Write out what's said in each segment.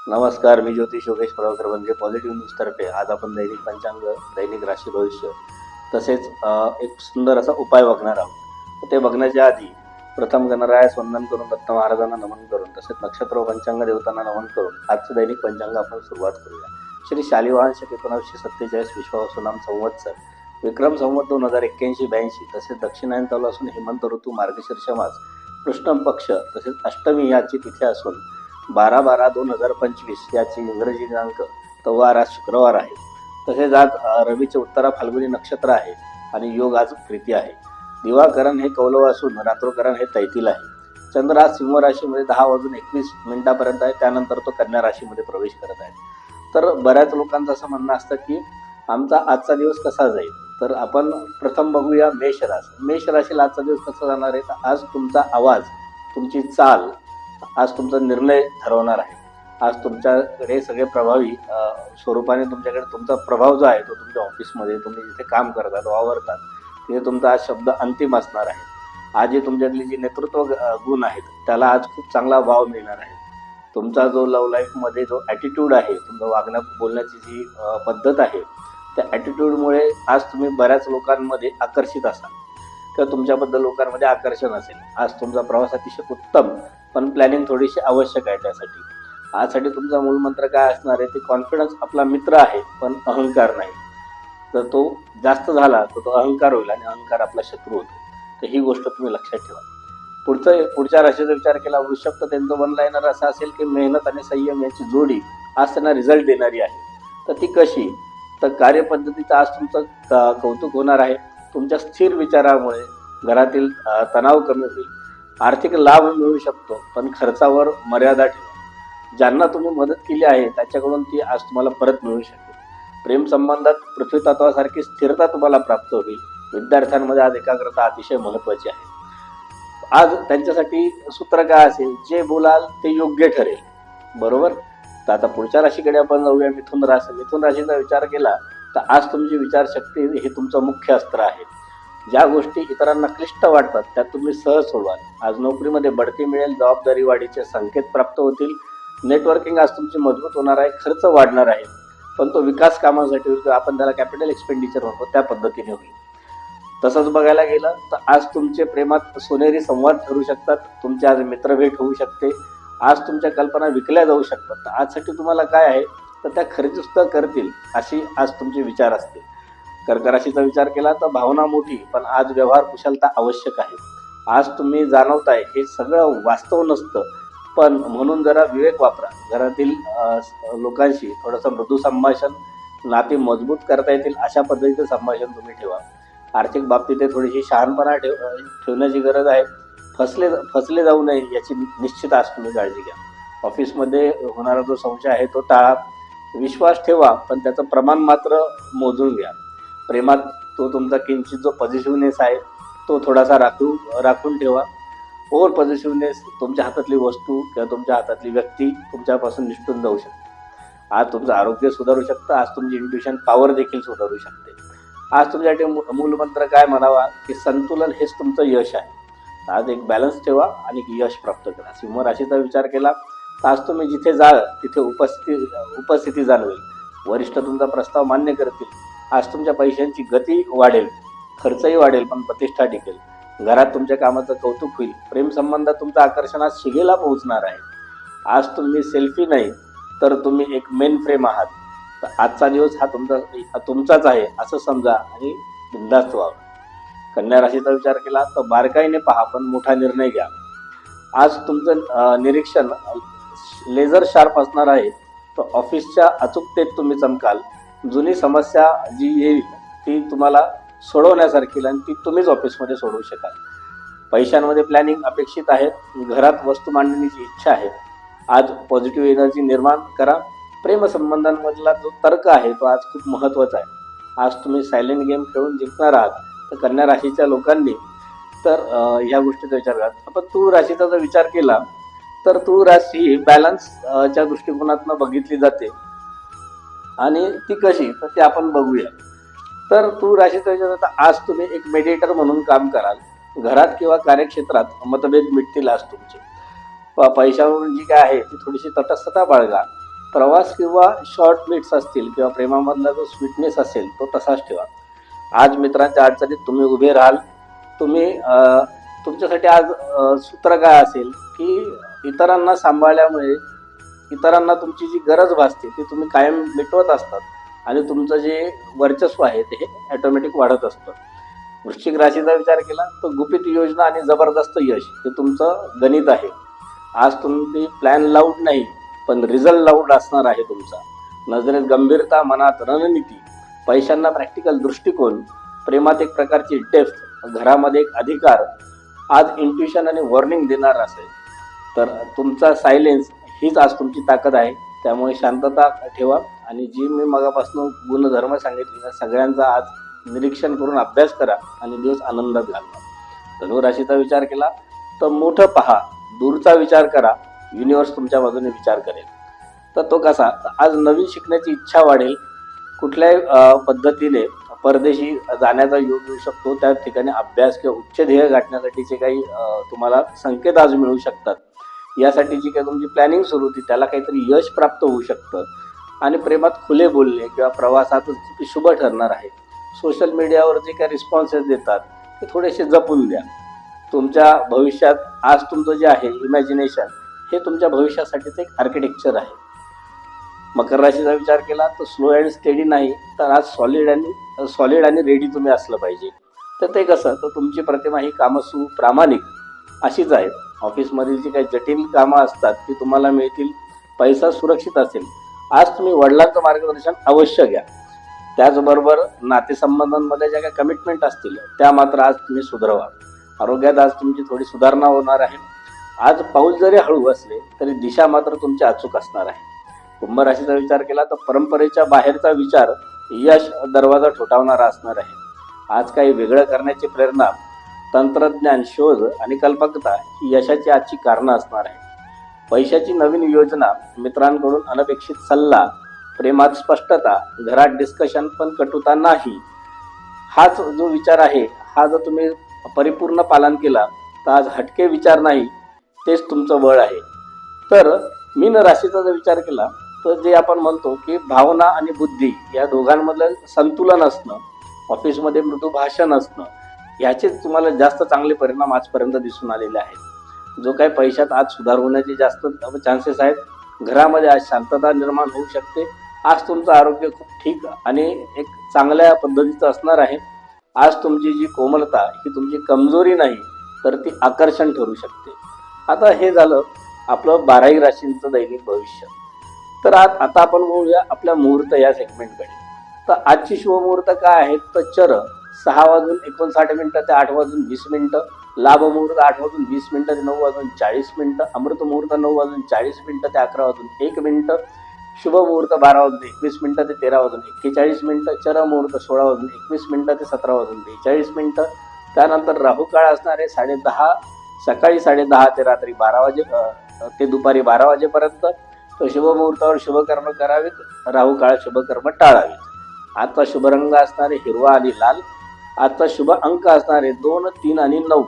नमस्कार, मी ज्योतिष योगेश प्रभाकर म्हणजे पॉझिटिव्ह न्यूज तर्फे आज आपण दैनिक पंचांग, दैनिक राशी भविष्य तसेच एक सुंदर असा उपाय बघणार आहोत. ते बघण्याच्या आधी प्रथम गणरायास वंदन करून दत्त महाराजांना नमन करून तसेच नक्षत्र व पंचांग देवतांना नमन करून आजचं दैनिक पंचांग आपण सुरुवात करूया. श्री शालिवाहन शक 1947 विश्वावसु नाम संवत्सर विक्रम संवत 2081-82 तसेच दक्षिणायन चालू असून हेमंत ऋतू मार्गशीर्ष मास कृष्ण पक्ष तसेच अष्टमी याची तिथी असून 12/12/2025 याची इंग्रजी दिनांक तवार आज शुक्रवार आहे. तसेच आज रवीचे उत्तरा फाल्गुनी नक्षत्र आहे आणि योग आज प्रीती आहे. दिवाकरण हे कौलव असून रात्रोकरण हे तैतील आहे. चंद्र आज सिंह राशीमध्ये 10:21 आहे, त्यानंतर तो कन्या राशीमध्ये प्रवेश करत आहे. तर बऱ्याच लोकांचं असं म्हणणं असतं की आमचा आजचा दिवस कसा जाईल. तर आपण प्रथम बघूया मेष राशी. मेष राशीला आजचा दिवस कसा जाणार आहे. तर आज तुमचा आवाज, तुमची चाल, आज तुमचा निर्णय ठरवणार आहे. आज तुमच्याकडे सगळे प्रभावी स्वरूपाने तुमच्याकडे तुमचा प्रभाव जो आहे तो तुमच्या ऑफिसमध्ये तुम्ही जिथे काम करतात वावरतात तिथे तुमचा आज शब्द अंतिम असणार आहे. आज जे तुमच्यातली जी नेतृत्व गुण आहेत त्याला आज खूप चांगला वाव मिळणार आहे. तुमचा जो लव्ह लाईफमध्ये जो ॲटिट्यूड आहे, तुमचं वागण्या बोलण्याची जी पद्धत आहे त्या ॲटिट्यूडमुळे आज तुम्ही बऱ्याच लोकांमध्ये आकर्षित असाल किंवा तुमच्याबद्दल लोकांमध्ये आकर्षण असेल. आज तुमचा प्रवास अतिशय उत्तम, पण प्लॅनिंग थोडीशी आवश्यक आहे. त्यासाठी आजसाठी तुमचा मूलमंत्र काय असणार आहे. ते कॉन्फिडन्स आपला मित्र आहे पण अहंकार नाही. जर तो जास्त झाला तर तो अहंकार होईल आणि अहंकार आपला शत्रू होतो. तर ही गोष्ट तुम्ही लक्षात ठेवा. पुढच्या राशीचा विचार केला वृषभ, तर त्यांचं वन लाईनर असं असेल की मेहनत आणि संयम याची जोडी आज त्यांना रिझल्ट देणारी आहे. तर ती कशी. तर कार्यपद्धतीचं आज तुमचं कौतुक होणार आहे. तुमच्या स्थिर विचारामुळे घरातील तणाव कमी होईल. आर्थिक लाभ मिळू शकतो, पण खर्चावर मर्यादा ठेवा. ज्यांना तुम्ही मदत केली आहे त्याच्याकडून ती आज तुम्हाला परत मिळू शकेल. प्रेम संबंधात पृथ्वी तत्वासारखी स्थिरता तुम्हाला प्राप्त होईल. विद्यार्थ्यांमध्ये आज एकाग्रता अतिशय महत्त्वाची आहे. आज त्यांच्यासाठी सूत्र काय असेल, जे बोलाल ते योग्य ठरेल. बरोबर. तर आता पुढच्या राशीकडे आपण जाऊया. मिथुन राशी. मिथुन राशीचा विचार केला तर आज तुमची विचारशक्ती हे तुमचं मुख्य अस्त्र आहे. ज्या गोष्टी इतरांना क्लिष्ट वाटतात त्या तुम्ही सहज सोडवाल. आज नोकरीमध्ये बढती मिळेल, जबाबदारी वाढीचे संकेत प्राप्त होतील. नेटवर्किंग आज तुमची मजबूत होणार आहे. खर्च वाढणार आहे पण तो विकास कामासाठी होईल, आपण त्याला कॅपिटल एक्सपेंडिचर म्हणतो त्या पद्धतीने होईल. तसंच बघायला गेलं तर आज तुमचे प्रेमात सोनेरी संवाद ठरू शकतात. तुमची आज मित्रभेट होऊ शकते. आज तुमच्या कल्पना विकल्या जाऊ शकतात. तर आजसाठी तुम्हाला काय आहे तर त्या खरेदी सुद्धा करतील अशी आज तुमचे विचार असतील. कर्क राशीचा विचार केला तर भावना मोठी, पण आज व्यवहार कुशलता आवश्यक आहे. आज तुम्ही जाणवताय हे सगळं वास्तव नसतं, पण म्हणून जरा विवेक वापरा. घरातील लोकांशी थोडंसं मृदू संभाषण, नाती मजबूत करता येतील अशा पद्धतीचं संभाषण तुम्ही ठेवा. आर्थिक बाबतीत थोडीशी शहाणपणा ठेवण्याची गरज आहे. फसले जाऊ नये याची निश्चित आज तुम्ही काळजी घ्या. ऑफिसमध्ये होणारा जो संशय आहे तो टाळा. विश्वास ठेवा पण त्याचं प्रमाण मात्र मोजून घ्या. प्रेमात तो तुमचा किंचित जो पॉझिटिव्हनेस आहे तो थोडासा राखून ठेवा. ओव्हर पॉझिटिव्हनेस तुमच्या हातातली वस्तू किंवा तुमच्या हातातली व्यक्ती तुमच्यापासून निष्ठून जाऊ शकते. आज तुमचं आरोग्य सुधारू शकतं. आज तुमची इंट्युशन पॉवर देखील सुधारू शकते. आज तुमच्यासाठी मूलमंत्र काय म्हणावा की संतुलन हेच तुमचं यश आहे. आज एक बॅलन्स ठेवा आणि यश प्राप्त करा. सिंह राशीचा विचार केला तर आज तुम्ही जिथे जाल तिथे उपस्थिती जाणवेल. वरिष्ठ तुमचा प्रस्ताव मान्य करतील. आज तुमच्या पैशांची गती वाढेल, खर्चही वाढेल, पण प्रतिष्ठा टिकेल. घरात तुमच्या कामाचं कौतुक होईल. प्रेम संबंधात तुमचं आकर्षण आज शिगेला पोहोचणार आहे. आज तुम्ही सेल्फी नाही तर तुम्ही एक मेन फ्रेम आहात. तर आजचा दिवस हा तुमचाच आहे असं समजा आणि बिनधास्त व्हा. कन्या राशीचा विचार केला तर बारकाईने पहा पण मोठा निर्णय घ्या. आज तुमचं निरीक्षण लेझर शार्प असणार आहे. तर ऑफिसच्या अचूकतेत तुम्ही चमकाल. जुनी समस्या जी येईल ती तुम्हाला सोडवण्यासारखी आणि ती तुम्हीच ऑफिसमध्ये सोडवू शकाल. पैशांमध्ये प्लॅनिंग अपेक्षित आहे. घरात वस्तू मांडण्याची इच्छा आहे. आज पॉझिटिव्ह एनर्जी निर्माण करा. प्रेमसंबंधांमधला जो तर्क आहे तो आज खूप महत्त्वाचा आहे. आज तुम्ही सायलेंट गेम खेळून जिंकणार आहात. तर कन्या राशीच्या लोकांनी तर ह्या गोष्टीचा विचार करा. आपण तूळ राशीचा जर विचार केला तर तूळ राशी बॅलन्सच्या दृष्टिकोनातून बघितली जाते आणि ती कशी तर ते आपण बघूया. तर तूळ राशीचा विचार करता आज तुम्ही एक मेडिएटर म्हणून काम कराल. घरात किंवा कार्यक्षेत्रात मतभेद मिटतील आज तुमचे. पैशावरून जी काय आहे ती थोडीशी तटस्थता बाळगा. प्रवास किंवा शॉर्ट मीट्स असतील किंवा प्रेमामधला जो स्वीटनेस असेल तो तसाच ठेवा. आज मित्रांच्या अडचणीत तुम्ही उभे राहाल. तुम्ही तुमच्यासाठी आज सूत्र काय असेल की इतरांना सांभाळल्यामुळे इतरांना तुमची जी गरज भासते ती तुम्ही कायम मिटवत असतात आणि तुमचं जे वर्चस्व आहे ते ऑटोमॅटिक वाढत असतं. वृश्चिक राशीचा विचार केला तर गुपित योजना आणि जबरदस्त यश हे तुमचं गणित आहे. आज तुम्ही प्लॅन लाऊड नाही पण रिझल्ट लाऊड असणार आहे तुमचा. नजरेत गंभीरता, मनात रणनीती, पैशांना प्रॅक्टिकल दृष्टिकोन, प्रेमात एक प्रकारची डेप्थ, घरामध्ये एक अधिकार, आज इंट्युशन आणि वॉर्निंग देणार असेल तर तुमचा सायलेन्स हीच आज तुमची ताकद आहे. त्यामुळे शांतता ठेवा आणि जी मी मगापासून गुणधर्म सांगितले त्या सगळ्यांचा आज निरीक्षण करून अभ्यास करा आणि दिवस आनंदात घालवा. धनु राशीचा विचार केला तर मोठं पहा, दूरचा विचार करा, युनिव्हर्स तुमच्या बाजूने विचार करेल. तर तो कसा, आज नवीन शिकण्याची इच्छा वाढेल. कुठल्याही पद्धतीने परदेशी जाण्याचा योग येऊ शकतो. त्या ठिकाणी अभ्यास किंवा उच्च ध्येय गाठण्यासाठीचे काही तुम्हाला संकेत आज मिळू शकतात. यासाठी जी काही तुमची प्लॅनिंग सुरू होती त्याला काहीतरी यश प्राप्त होऊ शकतं. आणि प्रेमात खुले बोलणे किंवा प्रवासातच शुभ ठरणार आहे. सोशल मीडियावर जे काही रिस्पॉन्सेस देतात ते थोडेसे जपून द्या. तुमच्या भविष्यात आज तुमचं जे आहे इमॅजिनेशन हे तुमच्या भविष्यासाठीचं एक आर्किटेक्चर आहे. मकर राशीचा विचार केला तर स्लो अँड स्टेडी नाही तर आज सॉलिड आणि रेडी तुम्ही असलं पाहिजे. तर ते कसं, तर तुमची प्रतिमा ही कामसू प्रामाणिक अशीच आहे. ऑफिसमधील जी काही जटिल कामं असतात ती तुम्हाला मिळतील. पैसा सुरक्षित असेल. आज तुम्ही वडिलांचं मार्गदर्शन अवश्य घ्या. त्याचबरोबर नातेसंबंधांमध्ये ज्या काही कमिटमेंट असतील त्या मात्र आज तुम्ही सुधारवा. आरोग्यात आज तुमची थोडी सुधारणा होणार आहे. आज पाऊल जरी हळू असले तरी दिशा मात्र तुमची अचूक असणार आहे. कुंभ राशीचा विचार केला तर परंपरेच्या बाहेरचा विचार यश दरवाजा ठोठावणारा असणार आहे. आज काही वेगळं करण्याची प्रेरणा, तंत्रज्ञान, शोध आणि कल्पकता ही यशाची आजची कारणं असणार आहे. पैशाची नवीन योजना, मित्रांकडून अनपेक्षित सल्ला, प्रेमात स्पष्टता, घरात डिस्कशन पण कटुता नाही, हाच जो विचार आहे हा जर तुम्ही परिपूर्ण पालन केला तर आज हटके विचार नाही तेच तुमचं बळ आहे. तर मीन राशीचा जर विचार केला तर जे आपण म्हणतो की भावना आणि बुद्धी या दोघांमधलं संतुलन असणं, ऑफिसमध्ये मृदू भाषण असणं, याचेच तुम्हाला जास्त चांगले परिणाम आजपर्यंत दिसून आलेले आहेत. जो काही पैशात आज सुधार होण्याचे जास्त चान्सेस आहेत. घरामध्ये आज शांतता निर्माण होऊ शकते. आज तुमचं आरोग्य खूप ठीक आणि एक चांगल्या पद्धतीचं असणार आहे. आज तुमची जी कोमलता ही तुमची कमजोरी नाही तर ती आकर्षण ठरू शकते. आता हे झालं आपलं 12 राशींचं दैनिक भविष्य. तर आता आपण बोलूया आपल्या मुहूर्त या सेगमेंटकडे. तर आजची शुभमुहूर्त काय आहेत तर चर 6:59 ते 8:20, लाभ मुहूर्त 8:20 ते 9:40, अमृत मुहूर्त 9:40 ते 11:01, शुभ मुहूर्त 12:21 ते 13:41, चर मुहूर्त 16:21 ते 17:42. त्यानंतर राहू काळ असणार आहे सकाळी 10:30 ते रात्री 12 ते दुपारी 12 वाजेपर्यंत. तो शुभ मुहूर्तावर शुभकर्म करावेत, राहू काळ शुभकर्म टाळावेत. आजचा शुभ रंग असणारे हिरवा आणि लाल. आजचा शुभ अंक असणारे 2, 3 आणि 9.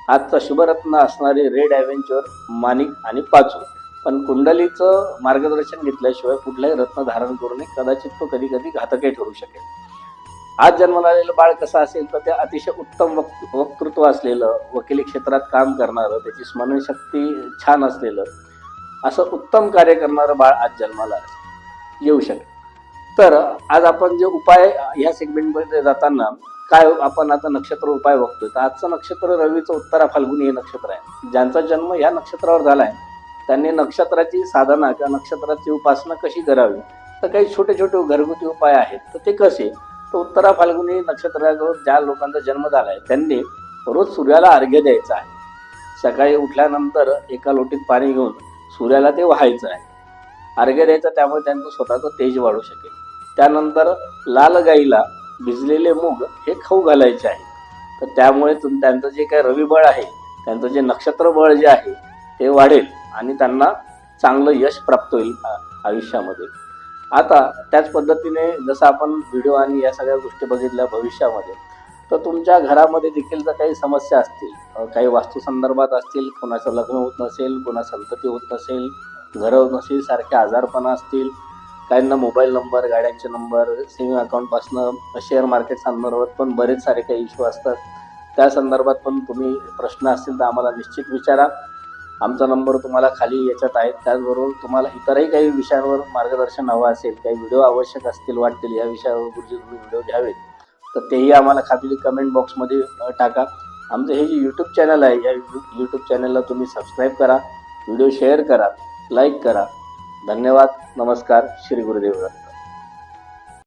आजचा शुभरत्न असणारे रेड ॲव्हेंचर, माणिक आणि पाचू. पण कुंडलीचं मार्गदर्शन घेतल्याशिवाय कुठलाही रत्न धारण करू नये, कदाचित तो कधी कधी घातकही ठरू शकेल. आज जन्माला आलेलं बाळ कसं असेल तर ते अतिशय उत्तम वक्तृत्व असलेलं, वकिली क्षेत्रात काम करणारं, त्याची स्मरणशक्ती छान असलेलं, असं उत्तम कार्य करणारं बाळ आज जन्माला येऊ शकेल. तर आज आपण जे उपाय ह्या सेगमेंटमध्ये जाताना काय आपण आता नक्षत्र उपाय बघतोय. तर आजचं नक्षत्र रवीचं उत्तरा फाल्गुनी हे नक्षत्र आहे. ज्यांचा जन्म या नक्षत्रावर झालाय त्यांनी नक्षत्राची साधना किंवा नक्षत्राची उपासना कशी करावी तर काही छोटे छोटे घरगुती उपाय आहेत. तर ते कसे, तर उत्तरा फाल्गुनी नक्षत्राजवळ ज्या लोकांचा जन्म झालाय त्यांनी रोज सूर्याला अर्घ्य द्यायचं आहे. सकाळी उठल्यानंतर एका लोटीत पाणी घेऊन सूर्याला ते व्हायचं आहे, अर्घ्य द्यायचं. त्यामुळे त्यांचं स्वतःचं तेज वाढू शकेल. त्यानंतर लाल गाईला भिजलेले मूग हे खाऊ घालायचे आहे. तर त्यामुळे त्यांचं जे काही रविबळ आहे, त्यांचं जे नक्षत्र बळ जे आहे ते वाढेल आणि त्यांना चांगलं यश प्राप्त होईल आयुष्यामध्ये. आता त्याच पद्धतीने जसं आपण व्हिडिओ आणि या सगळ्या गोष्टी बघितल्या भविष्यामध्ये, तर तुमच्या घरामध्ये देखील जर काही समस्या असतील, काही वास्तू संदर्भात असतील, कोणाचं लग्न होत नसेल, कोणा संतती होत नसेल, घरनशी सारखे आजारपणा असतील, काहींना मोबाईल नंबर, गाड्यांचे नंबर, सेव्हिंग अकाउंटपासनं शेअर मार्केट संदर्भात पण बरेच सारे काही इश्यू असतात. त्या संदर्भात पण तुम्ही प्रश्न असतील तर आम्हाला निश्चित विचारा. आमचा नंबर तुम्हाला खाली याच्यात आहे. त्याचबरोबर तुम्हाला इतरही काही विषयांवर मार्गदर्शन हवं असेल, काही व्हिडिओ आवश्यक असतील वाटतील या विषयावर गुरुजी तुम्ही व्हिडिओ घ्यावेत, तर तेही आम्हाला खाली कमेंट बॉक्समध्ये टाका. आमचं हे जे यूट्यूब चॅनल आहे, या यूट्यूब चॅनलला तुम्ही सबस्क्राईब करा, व्हिडिओ शेअर करा, लाईक करा. धन्यवाद. नमस्कार. श्री गुरुदेव.